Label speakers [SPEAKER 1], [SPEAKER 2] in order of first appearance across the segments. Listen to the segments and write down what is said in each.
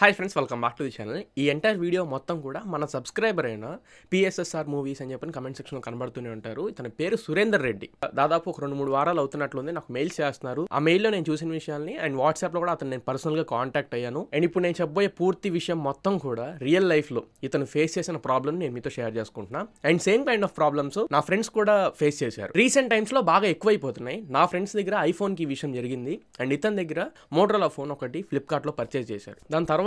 [SPEAKER 1] Hi friends, welcome back to the channel. ఈ entire video మొత్తం కూడా మన సబ్స్క్రైబర్ అయిన పిఎస్ఎస్ఆర్ మూవీస్ అని చెప్పని కమెంట్ సెక్షన్లో కనబడుతూనే ఉంటారు. ఇతని పేరు సురేందర్ రెడ్డి. దాదాపు ఒక 2-3 వారాలు అవుతున్నట్లుంది. నాకు మెయిల్స్ చేస్తున్నారు. ఆ మెయిల్లో నేను చూసిన విషయాల్ని అండ్ వాట్సాప్లో కూడా అతను నేను పర్సనల్గా కాంటాక్ట్ అయ్యాను. అండ్ ఇప్పుడు నేను చెప్పబోయే పూర్తి విషయం మొత్తం కూడా రియల్ లైఫ్లో ఇతను ఫేస్ చేసిన ప్రాబ్లమ్ నేను మీతో షేర్ చేసుకుంటున్నా. And same kind of problems నా ఫ్రెండ్స్ కూడా ఫేస్ చేశారు. రీసెంట్ టైమ్స్లో బాగా ఎక్కువైపోతున్నాయి. నా ఫ్రెండ్స్ దగ్గర ఐఫోన్కి ఈ విషయం జరిగింది అండ్ ఇతని దగ్గర మోటరోలా ఫోన్ ఒకటి ఫ్లిప్కార్ట్లో పర్చేస్ చేశారు. దాని తర్వాత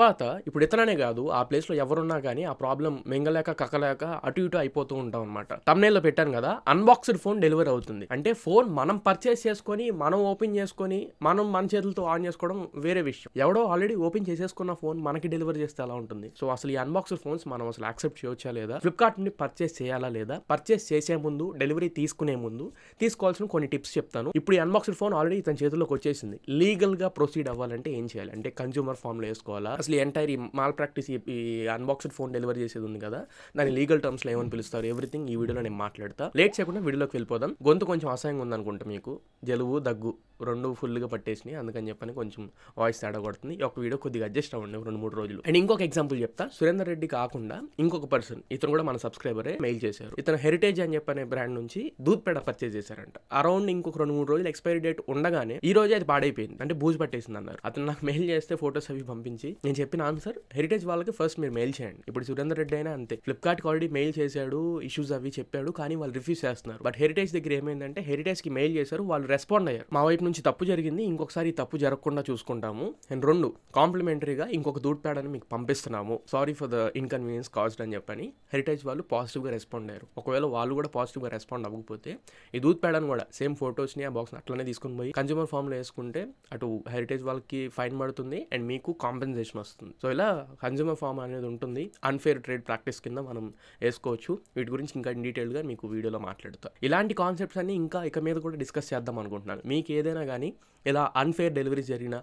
[SPEAKER 1] ఇప్పుడు ఇతననే కాదు, ఆ ప్లేస్లో ఎవరున్నా కానీ ఆ ప్రాబ్లం మింగలేక కక్కలేక అటు ఇటు అయిపోతూ ఉంటాం అనమాట. తమ్నేల్లో పెట్టాను కదా, అన్బాక్స్డ్ ఫోన్ డెలివరీ అవుతుంది. అంటే ఫోన్ మనం పర్చేస్ చేసుకొని మనం ఓపెన్ చేసుకొని మనం మన చేతులతో ఆన్ చేసుకోవడం వేరే విషయం. ఎవడో ఆల్రెడీ ఓపెన్ చేసేసుకున్న ఫోన్ మనకి డెలివరీ చేస్తే ఎలా ఉంటుంది? సో అసలు ఈ అన్బాక్స్డ్ ఫోన్స్ మనం అసలు యాక్సెప్ట్ చేయొచ్చా లేదా, ఫ్లిప్కార్ట్ నుండి పర్చేస్ చేయాలా లేదా, పర్చేస్ చేసే ముందు డెలివరీ తీసుకునే ముందు తీసుకోవాల్సిన కొన్ని టిప్స్ చెప్తాను. ఇప్పుడు ఈ అన్బాక్స్డ్ ఫోన్ ఆల్రెడీ తన చేతుల్లోకి వచ్చేసింది. లీగల్ గా ప్రొసీడ్ అవ్వాలంటే ఏం చేయాలి అంటే కన్స్యూమర్ ఫామ్ లో వేసుకోవాలా, అసలు ఎంటైర్ ఈ మాల్ ప్రాక్టీస్ ఈ అన్బాక్స్డ్ ఫోన్ డెలివరీ చేసేది ఉంది కదా, దాని లీగల్ టర్మ్స్ లో ఏమని పిలుస్తారు, ఎవ్రీథింగ్ ఈ వీడియోలో నేను మాట్లాడతా. లేట్ చేయకుండా వీడియోలోకి వెళ్ళిపోదాం. గొంతు కొంచెం అసహ్యంగా ఉంది అనుకుంటా, మీకు జలుబు దగ్గు రెండు ఫుల్గా పట్టేసినాయి, అందుకని చెప్పని కొంచెం వాయిస్ తేడా కొడుతుంది. ఈ ఒక వీడియో కొద్దిగా అడ్జస్ట్ అవ్వండి 2-3 రోజులు. అండ్ ఇంకొక ఎగ్జాంపుల్ చెప్తా. సురేందర్ రెడ్డి కాకుండా ఇంకొక పర్సన్, ఇతను కూడా మన సబ్స్క్రైబరే మెయిల్ చేశారు. ఇతను హెరిటేజ్ అని చెప్పనే బ్రాండ్ నుంచి దూద్ పేడ పర్చేజ్ చేశారంట. అరౌండ్ ఇంకొక 2-3 రోజులు ఎక్స్పైరీ డేట్ ఉండగానే ఈ రోజే అది పాడైపోయింది, అంటే బూజు పట్టేసింది అన్నారు. అతను నాకు మెయిల్ చేస్తే ఫోటోస్ అవి పంపించి నేను చెప్పిన ఆన్సర్, హెరిటేజ్ వాళ్ళకి ఫస్ట్ మీరు మెయిల్ చేయండి. ఇప్పుడు సురేందర్ రెడ్డి అయినా అంతే, ఫ్లిప్కార్ట్కి ఆల్రెడీ మెయిల్ చేశాడు, ఇష్యూస్ అవి చెప్పాడు, కానీ వాళ్ళు రిఫ్యూజ్ చేస్తున్నారు. బట్ హెరిటేజ్ దగ్గర ఏమైందంటే హెరిటేజ్ కి మెయిల్ చేశారు, వాళ్ళు రెస్పాండ్ అయ్యారు. మా వైపు నుంచి తప్పు జరిగింది, ఇంకొకసారి తప్పు జరగకుండా చూసుకుంటాము. అండ్ 2 కాంప్లిమెంటరీగా ఇంకొక దూడ్ ప్యాడని మీకు పంపిస్తున్నాము, sorry for the inconvenience caused అని చెప్పని హెరిటేజ్ వాళ్ళు పాజిటివ్గా రెస్పాండ్ అయ్యారు. ఒకవేళ వాళ్ళు కూడా పాజిటివ్గా రెస్పాండ్ అవ్వకపోతే ఈ దూద్ ప్యాడని కూడా సేమ్ ఫోటోస్ని ఆ బాక్స్ని అట్లనే తీసుకుని పోయి కన్స్యూమర్ ఫామ్లో వేసుకుంటే అటు హెరిటేజ్ వాళ్ళకి ఫైన్ పడుతుంది అండ్ మీకు కాంపెన్సేషన్ వస్తుంది. సో ఇలా కన్స్యూమర్ ఫామ్ అనేది ఉంటుంది. అన్ఫేర్ ట్రేడ్ ప్రాక్టీస్ కింద మనం వేసుకోవచ్చు. వీటి గురించి ఇంకా డీటెయిల్గా మీకు వీడియోలో మాట్లాడుతా. ఇలాంటి కాన్సెప్ట్స్ అన్ని ఇంకా ఇక మీద కూడా డిస్కస్ చేద్దాం అనుకుంటున్నాను. మీకు ఏదైనా కానీ ఇలా అన్ఫేర్ డెలివరీస్ జరిగిన,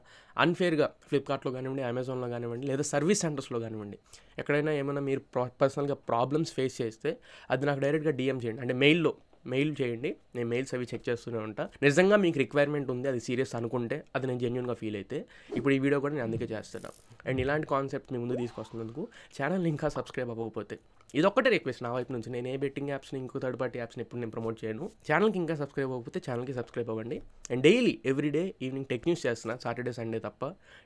[SPEAKER 1] అన్ఫేర్గా ఫ్లిప్కార్ట్లో కానివ్వండి, అమెజాన్లో కానివ్వండి, లేదా సర్వీస్ సెంటర్స్లో కానివ్వండి, ఎక్కడైనా ఏమైనా మీరు పర్సనల్గా ప్రాబ్లమ్స్ ఫేస్ చేస్తే అది నాకు డైరెక్ట్గా డిఎం చేయండి, అంటే మెయిల్ చేయండి. నేను మెయిల్స్ అవి చెక్ చేస్తూనే ఉంటా. నిజంగా మీకు రిక్వైర్మెంట్ ఉంది, అది సీరియస్ అనుకుంటే, అది నేను జెన్యూన్గా ఫీల్ అయితే ఇప్పుడు ఈ వీడియో కూడా నేను అందుకే చేస్తున్నాను. అండ్ ఇలాంటి కాన్సెప్ట్ మీ ముందు తీసుకొస్తున్నందుకు ఛానల్ని ఇంకా సబ్స్క్రైబ్ అవ్వకపోతే ఇదొక్కటే రిక్వెస్ట్ నా వైపు నుంచి. నేను ఏ బెట్టింగ్ యాప్స్ని, ఇంకో థర్డ్ పార్టీ యాప్స్ని ఎప్పుడు నేను ప్రమోట్ చేయను. ఛానల్కి ఇంకా సబ్స్క్రైబ్ అవ్వకపోతే ఛానల్కి సబ్స్క్రైబ్ అవ్వండి. And daily everyday evening tech news చేస్తున్నా, సాటర్డే సండే తప్ప.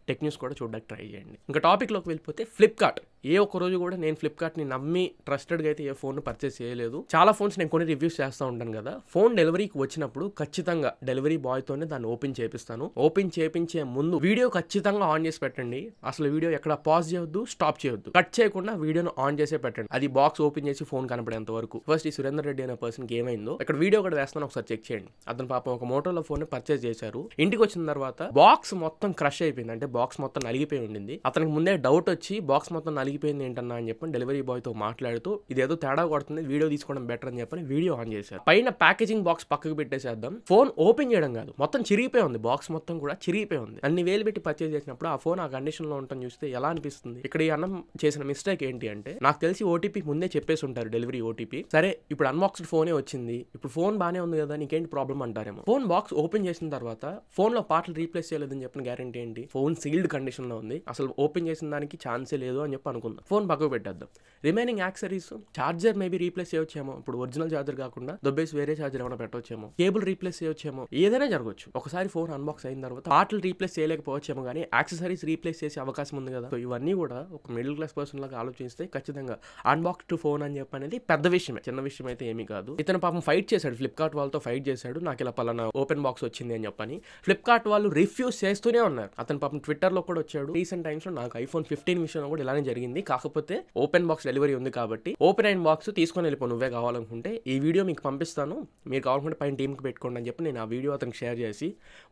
[SPEAKER 1] టెక్ న్యూస్ కూడా చూడడానికి ట్రై చేయండి. ఇంకా టాపిక్లోకి వెళ్ళిపోతే, ఫ్లిప్కార్ట్ ఏ ఒక్క రోజు కూడా నేను ఫ్లిప్కార్ట్ని నమ్మి ట్రస్టెడ్గా అయితే ఏ ఫోన్ పర్చేస్ చేయలేదు. చాలా ఫోన్స్ నేను కొన్ని రివ్యూస్ చేస్తూ ఉంటాను కదా, ఫోన్ డెలివరీకి వచ్చినప్పుడు ఖచ్చితంగా డెలివరీ బాయ్తోనే దాన్ని ఓపెన్ చేపిస్తాను. ఓపెన్ చేపించే ముందు వీడియో ఖచ్చితంగా ఆన్ చేసి పెట్టండి. అసలు వీడియో ఎక్కడ పాజ్ చేయొద్దు, స్టాప్ చేయొద్దు, కట్ చేయకుండా వీడియోను ఆన్ చేసే పెట్టండి. అది బాక్స్ ఓపెన్ చేసి ఫోన్ కనపడేంత వరకు. ఫస్ట్ ఈ సురేందర్ రెడ్డి అనే పర్సన్కి ఏమైందో ఇక్కడ వీడియో కూడా వేస్తాను, ఒకసారి చెక్ చేయండి. అతను పాపం ఒక మోటోలో ఫోన్ పర్చేస్ చేశారు. ఇంటికి వచ్చిన తర్వాత బాక్స్ మొత్తం క్రష్ అయిపోయింది, అంటే బాక్స్ మొత్తం నలిగిపోయి ఉండింది. అతనికి ముందే డౌట్ వచ్చి బాక్స్ మొత్తం నలిగిపోయింది ఏంటన్నా అని చెప్పి డెలివరీ బాయ్ తో మాట్లాడుతూ ఇదేదో తేడా కొడుతుంది, వీడియో తీసుకోవడం బెటర్ అని చెప్పని వీడియో ఆన్ చేశారు. పైన ప్యాకేజింగ్ బాక్స్ పక్కకు పెట్టేసేద్దాం, ఫోన్ ఓపెన్ చేయడం కాదు, మొత్తం చిరిగిపోయి ఉంది, బాక్స్ మొత్తం కూడా చిరిగిపోయి ఉంది. అన్ని వేలు పెట్టి పర్చేస్ చేసినప్పుడు ఆ ఫోన్ ఆ కండిషన్ లో ఉంటుంది చూస్తే ఎలా అనిపిస్తుంది? ఇక్కడ ఈ అన్నం చేసిన మిస్టేక్ ఏంటి అంటే, నాకు తెలిసి ఓటీపీ ముందే చెప్పేసి ఉంటారు, డెలివరీ ఓటీపీ. సరే ఇప్పుడు అన్బాక్స్డ్ ఫోనే వచ్చింది, ఇప్పుడు ఫోన్ బానే ఉంది కదా, నీకేంటి ప్రాబ్లం అంటారేమో. ఫోన్ బాక్స్ ఓపెన్ చేసిన తర్వాత ఫోన్ లో పార్ట్లు రీప్లేస్ చేయలేదని చెప్పిన గ్యారెంటీ ఏంటి? ఫోన్ సీల్డ్ కండిషన్ లో ఉంది, అసలు ఓపెన్ చేసిన దానికి ఛాన్సే లేదు అని చెప్పి అనుకుందాం. ఫోన్ పక్కకు పెట్టేద్దాం. Remaining accessories, charger maybe replace చేయొచ్చేమో, ఇప్పుడు ఒరిజినల్ చార్జర్ కాకుండా దొబ్బేసి వేరే చార్జర్ ఏమైనా పెట్టవచ్చేమో, కేబుల్ రీప్లేస్ చేయొచ్చేమో, ఏదైనా జరగవచ్చు. ఒకసారి ఫోన్ అన్బాక్స్ అయిన తర్వాత పార్ట్లు రీప్లేస్ చేయలేకపోవచ్చేమో, కానీ యాక్సెసరీస్ రీప్లేస్ చేసే అవకాశం ఉంది కదా. సో ఇవన్నీ కూడా ఒక మిడిల్ క్లాస్ పర్సన్ లాగా ఆలోచిస్తే ఖచ్చితంగా అన్బాక్స్డ్ ఫోన్ అని చెప్పి అనేది పెద్ద విషయమే, చిన్న విషయం అయితే ఏమీ కాదు. ఇతను పాపం ఫైట్ చేశాడు, ఫ్లిప్కార్ట్ వాళ్ళతో ఫైట్ చేశాడు, నాకు ఇలా పలానా ఓపెన్ బాక్స్ వచ్చింది అని చెప్పని. ఫ్లిప్కార్ట్ వాళ్ళు రిఫ్యూజ్ చేస్తూనే ఉన్నారు. అతను పాపం ట్విట్టర్ లో కూడా వచ్చాడు, రీసెంట్ టైమ్స్ లో నాకు ఐఫోన్ 15 విషయంలో కూడా ఇలానే జరిగింది, కాకపోతే ఓపెన్ బాక్స్ డెలివరీ ఉంది కాబట్టి ఓపెన్ అయిన బాక్స్ తీసుకొని వెళ్ళిపో, నువ్వే కావాలనుకుంటే ఈ వీడియో మీకు పంపిస్తాను, మీరు కావాలనుకుంటే పైన టీంకి పెట్టుకోండి అని చెప్పి నేను ఆ వీడియో అతనికి షేర్ చేసి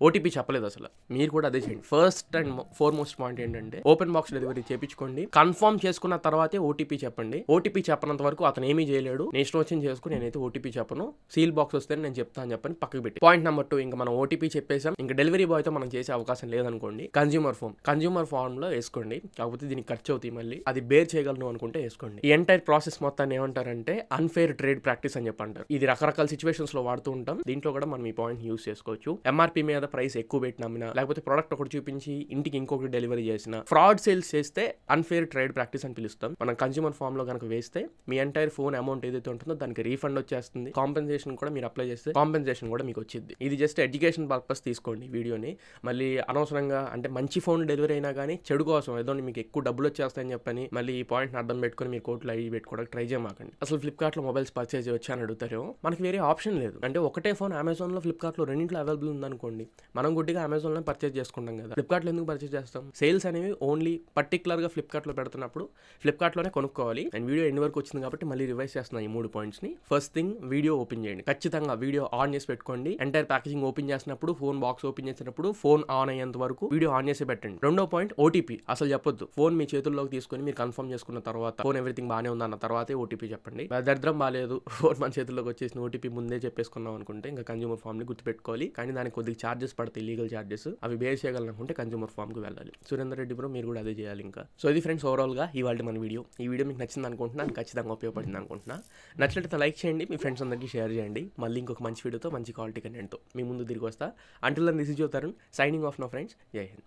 [SPEAKER 1] ఓటీపీ చెప్పలేదు. అసలు మీరు కూడా అదే చేయండి. ఫస్ట్ అండ్ ఫార్మోస్ట్ పాయింట్ ఏంటంటే ఓపెన్ బాక్స్ డెలివరీ చేయించుకోండి, కన్ఫర్మ్ చేసుకున్న తర్వాతే ఓటీపీ చెప్పండి. ఓటీపీ ఓటీపీ చెప్పనంత వరకు అతను ఏమీ చేయలేడు. నేను ఇష్టం వచ్చింది చేసుకుని నేనైతే ఓటీపీ చెప్పను, సీల్ బాక్స్ వస్తే నేను చెప్తాను అని చెప్పని పక్కకు పెట్టి. పాయింట్ నెంబర్ 2, ఇంకా మనం ఓటీపీ చెప్పేసాం, ఇంకా డెలివరీ బాయ్ తో మనం చేసే అవకాశం లేదనుకోండి, కన్జ్యూమర్ ఫామ్ లో వేసుకోండి. కాకపోతే దీనికి ఖర్చు అవుతాయి, మళ్ళీ అది బేర్ చేయగలను అనుకుంటే వేసుకోండి. ఈ ఎంటైర్ ప్రాసెస్ మొత్తాన్ని ఏమంటారంటే అన్ఫేర్ ట్రేడ్ ప్రాక్టీస్ అని చెప్పి అంటారు. ఇది రకరకాల సిచ్యువేషన్స్ లో వాడుతూ ఉంటాం. దీంట్లో కూడా మనం ఈ పాయింట్ యూస్ చేసుకోవచ్చు. ఎంఆర్పీ మీద ప్రైస్ ఎక్కువ పెట్టి నమ్మినా, లేకపోతే ప్రొడక్ట్ ఒకటి చూపించి ఇంటికి ఇంకొకటి డెలివరీ చేసిన, ఫ్రాడ్ సేల్స్ చేస్తే అన్ఫేర్ ట్రేడ్ ప్రాక్టీస్ అని పిలుస్తాం. మనం కన్జ్యూమర్ ఫామ్ లో కనుక వేస్తే మీ ఎంటైర్ ఫోన్ అమౌంట్ ఏదైతే ఉంటుందో దానికి రీఫండ్ వచ్చేస్తుంది. కాంపెన్సేషన్ కూడా మీరు అప్లై చేస్తే కాంపెన్సేషన్ కూడా మీకు వచ్చింది. ఇది జస్ట్ ఎడ్యుకేషన్ పర్పస్ తీసుకోండి వీడియోని. మళ్ళీ అనవసరంగా అంటే మంచి ఫోన్ డెలివరీ అయినా కానీ చెడు కోసం ఏదో మీకు ఎక్కువ డబ్బులు వచ్చేస్తాయని చెప్పని మళ్ళీ ఈ పాయింట్ అర్థం పెట్టుకుని మీరు కోట్లు అయ్యి పెట్టుకోవడానికి ట్రై చేయమాకండి. అసలు ఫ్లిప్కార్ట్ లో మొబైల్స్ పర్చేజ్ చేయొచ్చు అని అడుగుతారు. మనకి వేరే ఆప్షన్ లేదు. అంటే ఒకటే ఫోన్ అమెజాన్ లో ఫ్లిప్కార్ట్ లో రెండింటిలో అవైలబుల్ ఉందనుకోండి, మనం గుడ్డిగా అమెజాన్ లో పర్చేజ్ చేసుకుంటాం కదా. ఫ్లిప్కార్ట్ లో ఎందుకు పర్చేజ్ చేస్తాం? సేల్స్ అనేవి ఓన్లీ పర్టికులర్ గా ఫ్లిప్కార్ట్ లో పెడుతున్నప్పుడు ఫ్లిప్కార్ట్ లోనే కొనుక్కోవాలి. అండ్ వీడియో ఎన్ని వరకు వచ్చింది కాబట్టి మళ్ళీ రివైజ్ చేస్తున్నా ఈ 3 పాయింట్స్ ని. ఫస్ట్ థింగ్, వీడియో ఓపెన్ చేయండి. ఖచ్చితంగా వీడియో ఆన్ చేసి పెట్టుకోండి. ఎంటైర్ ప్యాకేజింగ్ ఓపెన్ చేసినప్పుడు, ఫోన్ బాక్స్ ఓపెన్ చేసినప్పుడు ఫోన్ ఆన్ అయ్యేంత వరకు వీడియో ఆన్ చేసి పెట్టండి. రెండో పాయింట్, ఓటీపీ అసలు చెప్పొద్దు. ఫోన్ మీ చేతుల్లోకి తీసుకొని మీరు కన్ఫర్మ్ చేసుకున్న తర్వాత, ఫోన్ ఎవ్రీథింగ్ బాగానే ఉందన్న తర్వాతే ఓటీపీ చెప్పండి. దరిద్రం బాగాలేదు, ఫోన్ మన చేతుల్లోకి వచ్చేసిన ఓటీపీ ముందే చెప్పేసుకున్నాం అనుకుంటే ఇంకా కన్జ్యూమర్ ఫామ్ ని గుర్తుపెట్టుకోవాలి. కానీ దానికి కొద్దిగా చార్జెస్ పడతాయి, లీగల్ చార్జెస్. అవి బేర్ చేయగలనుకుంటే కన్జ్యూమర్ ఫామ్ కి వెళ్ళాలి. సురేందర్ రెడ్డి బ్రో, మీరు కూడా అదే చేయాలి ఇంకా. సో ఇది ఫ్రెండ్స్ ఓవరాల్ గా ఇవాళ మన వీడియో. ఈ వీడియో మీకు నచ్చింది అనుకుంటున్నా, ఖచ్చితంగా ఉపయోగపడింది అనుకుంటున్నా. నచ్చినట్లయితే లైక్ చేయండి, మీ ఫ్రెండ్స్ అందరికీ షేర్ చేయండి. మళ్ళీ ఇంకొక మంచి వీడియోతో, మంచి క్వాలిటీ కంటెంట్తో మీ ముందు తిరిగి వస్తా. Until then this is your Tarun, signing off నా ఫ్రెండ్స్. జై హింద్.